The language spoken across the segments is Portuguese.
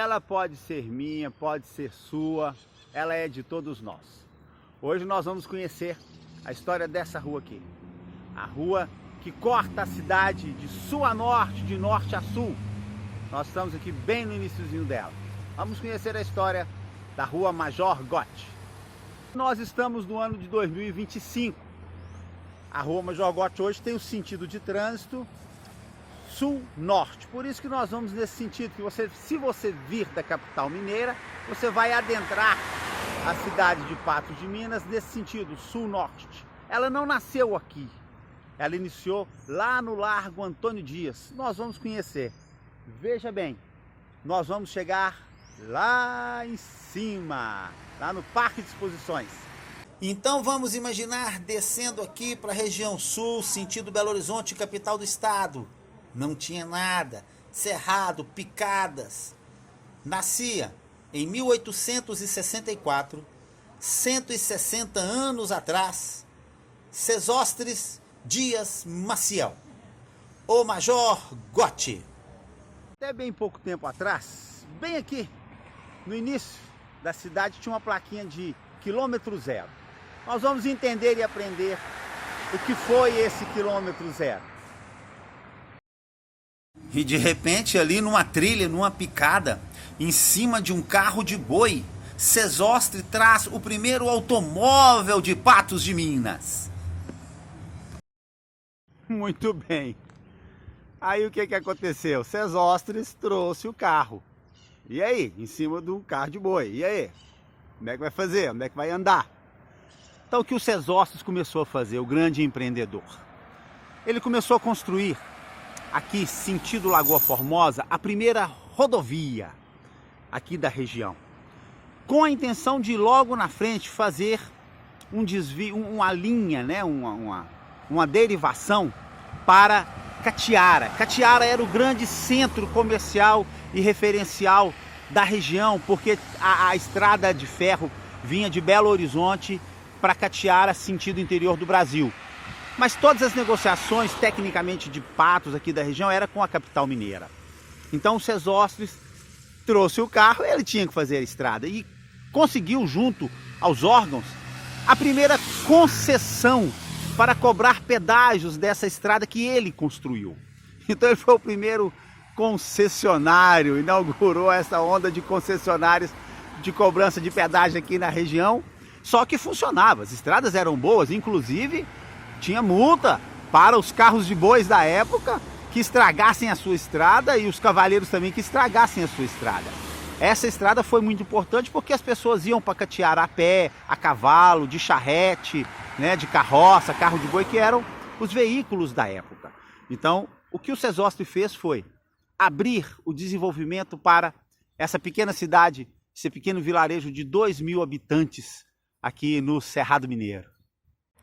ela pode ser minha, pode ser sua, ela é de todos nós. Hoje nós vamos conhecer a história dessa rua aqui. A rua que corta a cidade de sul a norte, de norte a sul. Nós estamos aqui bem no iniciozinho dela. Vamos conhecer a história da Rua Major Gotti. Nós estamos no ano de 2025. A Rua Major Gotti hoje tem o sentido de trânsito sul-norte. Por isso que nós vamos nesse sentido, que se você vir da capital mineira, você vai adentrar a cidade de Patos de Minas nesse sentido, sul-norte. Ela não nasceu aqui. Ela iniciou lá no Largo Antônio Dias. Nós vamos conhecer. Veja bem, nós vamos chegar lá em cima, lá no Parque de Exposições. Então vamos imaginar descendo aqui para a região sul, sentido Belo Horizonte, capital do estado. Não tinha nada, cerrado, picadas. Nascia em 1864, 160 anos atrás, Sesostris Dias Maciel, o Major Gotti. Até bem pouco tempo atrás, bem aqui no início da cidade, tinha uma plaquinha de quilômetro zero. Nós vamos entender e aprender o que foi esse quilômetro zero. E de repente ali numa trilha, numa picada, em cima de um carro de boi, Sesostris traz o primeiro automóvel de Patos de Minas. Muito bem. Aí o que aconteceu? Sesostris trouxe o carro. E aí? Em cima de um carro de boi. E aí? Como é que vai fazer? Como é que vai andar? Então o que o Sesostris começou a fazer, o grande empreendedor? Ele começou a construir aqui, sentido Lagoa Formosa, a primeira rodovia aqui da região. Com a intenção de logo na frente fazer um desvio, uma linha, né? uma derivação para Catiara. Catiara era o grande centro comercial e referencial da região, porque a estrada de ferro vinha de Belo Horizonte para Catiara, sentido interior do Brasil. Mas todas as negociações, tecnicamente, de Patos aqui da região, era com a capital mineira. Então o Sesostris trouxe o carro, ele tinha que fazer a estrada e conseguiu, junto aos órgãos, a primeira concessão para cobrar pedágios dessa estrada que ele construiu. Então ele foi o primeiro concessionário, inaugurou essa onda de concessionários de cobrança de pedágio aqui na região, só que funcionava, as estradas eram boas, inclusive tinha multa para os carros de bois da época que estragassem a sua estrada e os cavaleiros também que estragassem a sua estrada. Essa estrada foi muito importante porque as pessoas iam para Catiara a pé, a cavalo, de charrete, né, de carroça, carro de boi, que eram os veículos da época. Então, o que o Sesostris fez foi abrir o desenvolvimento para essa pequena cidade, esse pequeno vilarejo de 2.000 habitantes aqui no Cerrado Mineiro.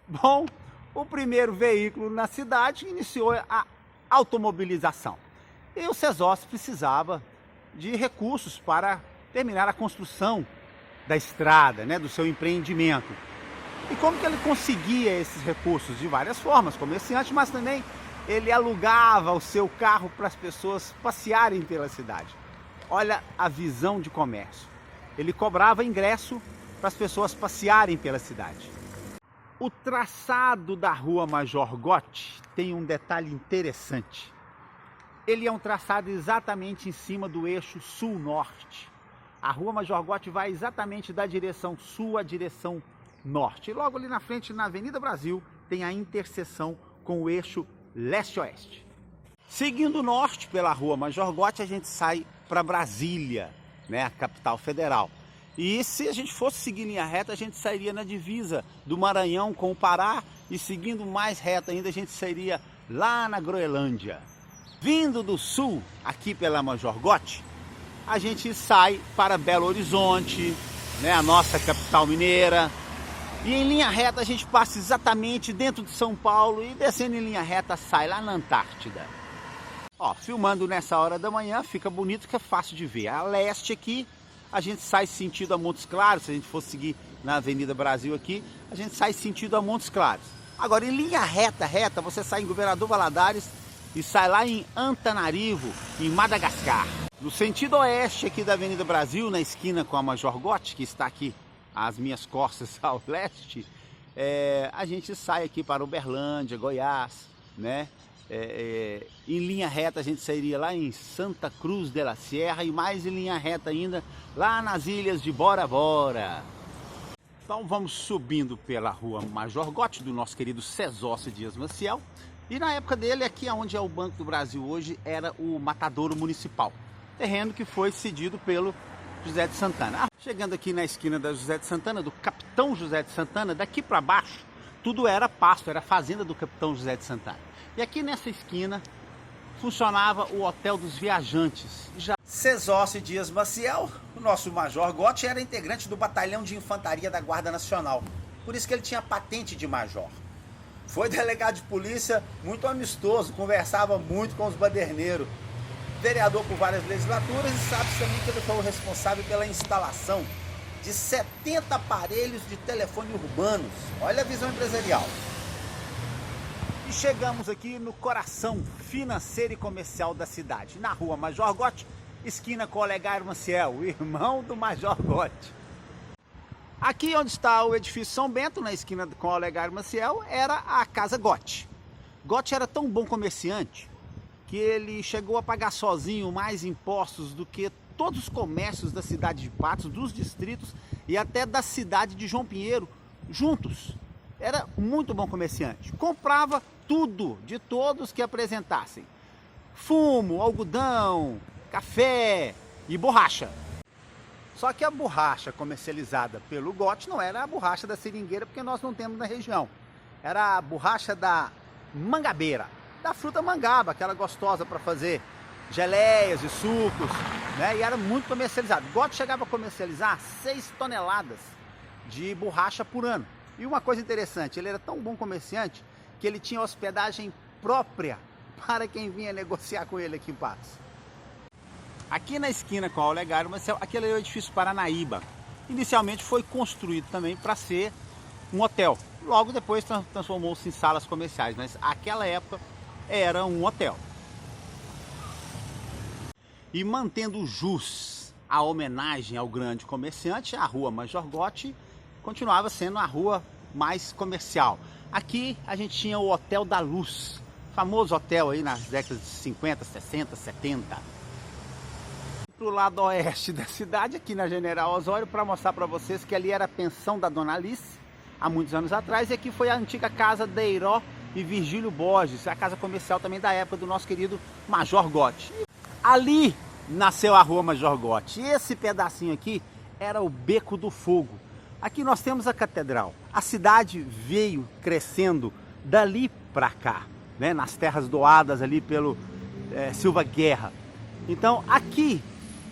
Bom, o primeiro veículo na cidade iniciou a automobilização. E o Sesostris precisava de recursos para terminar a construção da estrada, né, do seu empreendimento. E como que ele conseguia esses recursos? De várias formas, comerciante, mas também ele alugava o seu carro para as pessoas passearem pela cidade. Olha a visão de comércio. Ele cobrava ingresso para as pessoas passearem pela cidade. O traçado da Rua Major Gotti tem um detalhe interessante. Ele é um traçado exatamente em cima do eixo sul-norte. A Rua Major Gotti vai exatamente da direção sul à direção norte. E logo ali na frente, na Avenida Brasil, tem a interseção com o eixo leste-oeste. Seguindo norte pela Rua Major Gotti, a gente sai para Brasília, né, a capital federal. E se a gente fosse seguir linha reta, a gente sairia na divisa do Maranhão com o Pará e seguindo mais reto ainda, a gente sairia lá na Groenlândia. Vindo do sul, aqui pela Major Gotti, a gente sai para Belo Horizonte, né, a nossa capital mineira. E em linha reta a gente passa exatamente dentro de São Paulo e descendo em linha reta sai lá na Antártida. Ó, filmando nessa hora da manhã fica bonito, que é fácil de ver. A leste aqui, a gente sai sentido a Montes Claros. Se a gente fosse seguir na Avenida Brasil aqui, a gente sai sentido a Montes Claros. Agora em linha reta, você sai em Governador Valadares e sai lá em Antananarivo, em Madagascar. No sentido oeste aqui da Avenida Brasil, na esquina com a Major Gotti, que está aqui às minhas costas ao leste, a gente sai aqui para Uberlândia, Goiás, né? Em linha reta a gente sairia lá em Santa Cruz de la Sierra e mais em linha reta ainda lá nas ilhas de Bora Bora. Então vamos subindo pela rua Major Gotti, do nosso querido Cesócio Dias Maciel. E na época dele, aqui onde é o Banco do Brasil hoje, era o Matadouro Municipal. Terreno que foi cedido pelo José de Santana. Chegando aqui na esquina da José de Santana, do Capitão José de Santana, daqui para baixo, tudo era pasto, era a fazenda do Capitão José de Santana. E aqui nessa esquina funcionava o Hotel dos Viajantes. Cesócio Dias Maciel, o nosso Major Gotti, era integrante do Batalhão de Infantaria da Guarda Nacional. Por isso que ele tinha patente de major. Foi delegado de polícia muito amistoso, conversava muito com os baderneiros. Vereador por várias legislaturas e sabe-se também que ele foi o responsável pela instalação de 70 aparelhos de telefone urbanos. Olha a visão empresarial. E chegamos aqui no coração financeiro e comercial da cidade, na rua Major Gotti, esquina com Olegário Maciel, o irmão do Major Gotti. Aqui onde está o edifício São Bento, na esquina com Olegário Maciel, era a Casa Gotti. Gotti era tão bom comerciante que ele chegou a pagar sozinho mais impostos do que todos os comércios da cidade de Patos, dos distritos e até da cidade de João Pinheiro, juntos. Era muito bom comerciante. Comprava tudo de todos que apresentassem. Fumo, algodão, café e borracha. Só que a borracha comercializada pelo Gotti não era a borracha da seringueira, porque nós não temos na região. Era a borracha da mangabeira, da fruta mangaba, aquela gostosa para fazer geleias e sucos, né? E era muito comercializado. Gotti chegava a comercializar 6 toneladas de borracha por ano. E uma coisa interessante, ele era tão bom comerciante que ele tinha hospedagem própria para quem vinha negociar com ele aqui em Patos. Aqui na esquina com a Olegário Maciel, aquele é o edifício Paranaíba. Inicialmente foi construído também para ser um hotel. Logo depois transformou-se em salas comerciais, mas naquela época era um hotel. E mantendo jus a homenagem ao grande comerciante, a rua Major Gotti continuava sendo a rua mais comercial. Aqui a gente tinha o Hotel da Luz, famoso hotel aí nas décadas de 50, 60, 70. Pro lado oeste da cidade, aqui na General Osório, para mostrar para vocês que ali era a pensão da Dona Alice, há muitos anos atrás, e aqui foi a antiga casa Deiró e Virgílio Borges, a casa comercial também da época do nosso querido Major Gotti. Ali nasceu a rua Major Gotti. Esse pedacinho aqui era o Beco do Fogo. Aqui nós temos a catedral. A cidade veio crescendo dali para cá, né? Nas terras doadas ali pelo Silva Guerra. Então aqui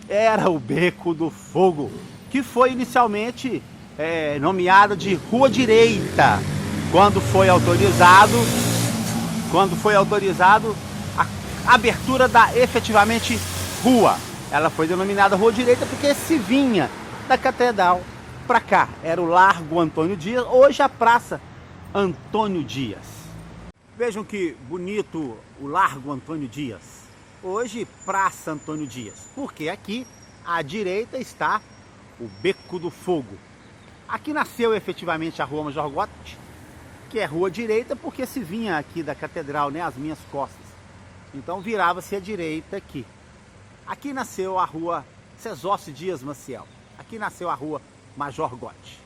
era o Beco do Fogo, que foi inicialmente nomeado de Rua Direita, quando foi autorizado a abertura da efetivamente rua. Ela foi denominada Rua Direita porque se vinha da catedral para cá. Era o Largo Antônio Dias, hoje a Praça Antônio Dias. Vejam que bonito o Largo Antônio Dias. Hoje Praça Antônio Dias, porque aqui à direita está o Beco do Fogo. Aqui nasceu efetivamente a rua Major Gotti, que é Rua Direita porque se vinha aqui da catedral, né, às minhas costas. Então virava-se à direita aqui. Aqui nasceu a rua Cesócio Dias Maciel. Aqui nasceu a rua Major Gotti.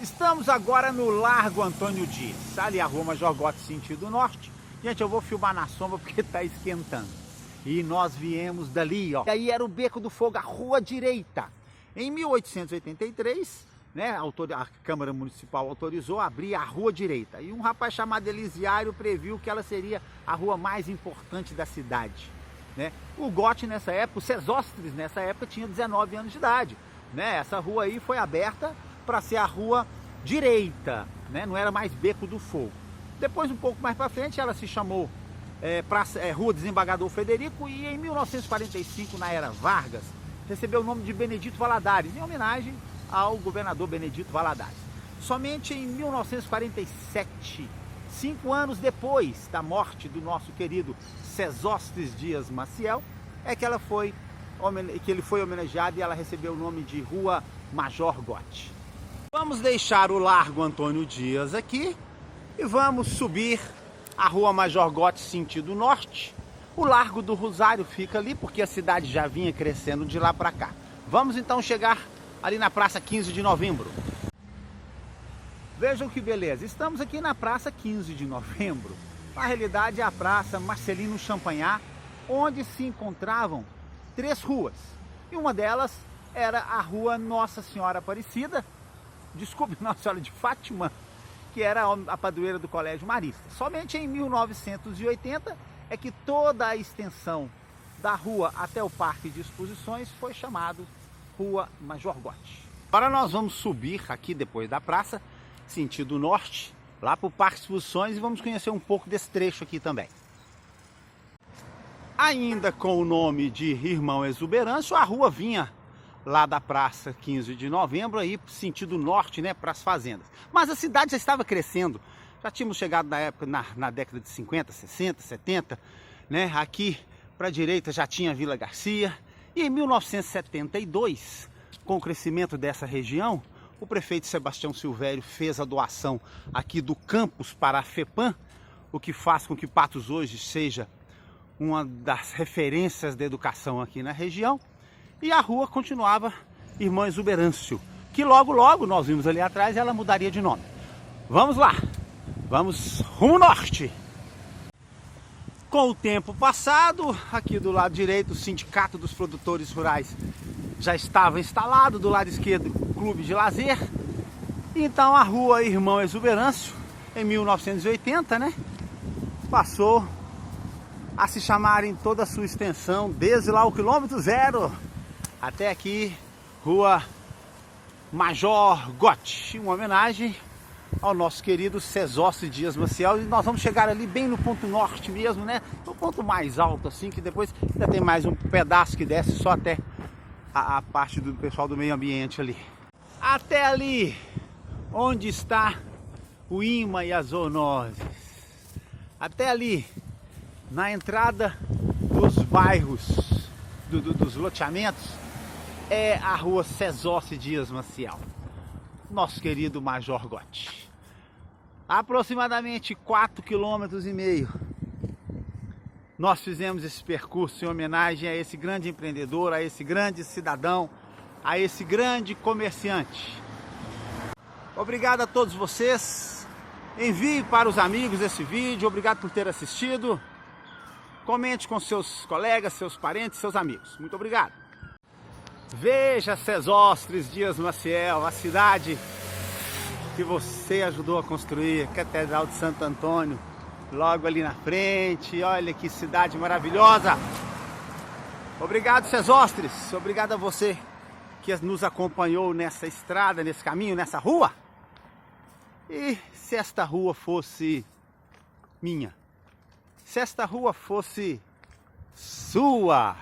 Estamos agora no Largo Antônio Dias. Ali a rua Major Gotti, sentido norte. Gente, eu vou filmar na sombra porque está esquentando. E nós viemos dali, ó. E aí era o Beco do Fogo, a Rua Direita. Em 1883, né, a Câmara Municipal autorizou abrir a Rua Direita. E um rapaz chamado Elisiário previu que ela seria a rua mais importante da cidade, né? O Gotti nessa época, o Cesóstres nessa época tinha 19 anos de idade, né? Essa rua aí foi aberta para ser a Rua Direita, né? Não era mais Beco do Fogo. Depois, um pouco mais para frente, ela se chamou Rua Desembargador Frederico, e em 1945, na era Vargas, recebeu o nome de Benedito Valadares, em homenagem ao governador Benedito Valadares. Somente em 1947, 5 anos depois da morte do nosso querido Cesóstres Dias Maciel, é que ela foi ele foi homenageado e ela recebeu o nome de Rua Major Gotti. Vamos deixar o Largo Antônio Dias aqui e vamos subir a Rua Major Gotti sentido norte. O Largo do Rosário fica ali porque a cidade já vinha crescendo de lá para cá. Vamos então chegar ali na Praça 15 de Novembro. Vejam que beleza, estamos aqui na Praça 15 de Novembro. Na realidade é a Praça Marcelino Champagnat, onde se encontravam 3 ruas. E uma delas era a Rua Nossa Senhora Aparecida, desculpe, Nossa Senhora de Fátima, que era a padroeira do Colégio Marista. Somente em 1980 é que toda a extensão da rua até o Parque de Exposições foi chamado Rua Major Gotti. Agora nós vamos subir aqui depois da praça, sentido norte, lá para o Parque de Exposições, e vamos conhecer um pouco desse trecho aqui também. Ainda com o nome de Irmão Exuberâncio, a rua vinha lá da Praça 15 de Novembro, aí sentido norte, né, para as fazendas. Mas a cidade já estava crescendo, já tínhamos chegado na época, na década de 50, 60, 70, né, aqui para a direita já tinha Vila Garcia, e em 1972, com o crescimento dessa região, o prefeito Sebastião Silvério fez a doação aqui do campus para a FEPAM, o que faz com que Patos hoje seja uma das referências da educação aqui na região. E a rua continuava Irmão Exuberâncio, que logo logo, nós vimos ali atrás, ela mudaria de nome. Vamos lá, vamos rumo norte. Com o tempo passado, aqui do lado direito, o Sindicato dos Produtores Rurais já estava instalado, do lado esquerdo, o Clube de Lazer. Então a rua Irmão Exuberâncio, em 1980, né, passou a se chamar em toda a sua extensão, desde lá o quilômetro 0 até aqui, Rua Major Gotti, uma homenagem ao nosso querido Sesostris Dias Maciel. E nós vamos chegar ali bem no ponto norte mesmo, né, no ponto mais alto assim, que depois ainda tem mais um pedaço que desce só até a parte do pessoal do meio ambiente ali. Até ali, onde está o IMA e as zoonoses. Até ali, na entrada dos bairros, dos loteamentos, é a Rua Sesostris Dias Maciel, nosso querido Major Gotti. Aproximadamente 4,5 km nós fizemos esse percurso em homenagem a esse grande empreendedor, a esse grande cidadão, a esse grande comerciante. Obrigado a todos vocês. Envie para os amigos esse vídeo. Obrigado por ter assistido. Comente com seus colegas, seus parentes, seus amigos. Muito obrigado. Veja Sesostris Dias Maciel, a cidade que você ajudou a construir, Catedral de Santo Antônio, logo ali na frente. Olha que cidade maravilhosa. Obrigado, Sesostris. Obrigado a você que nos acompanhou nessa estrada, nesse caminho, nessa rua. E se esta rua fosse minha? Se esta rua fosse sua?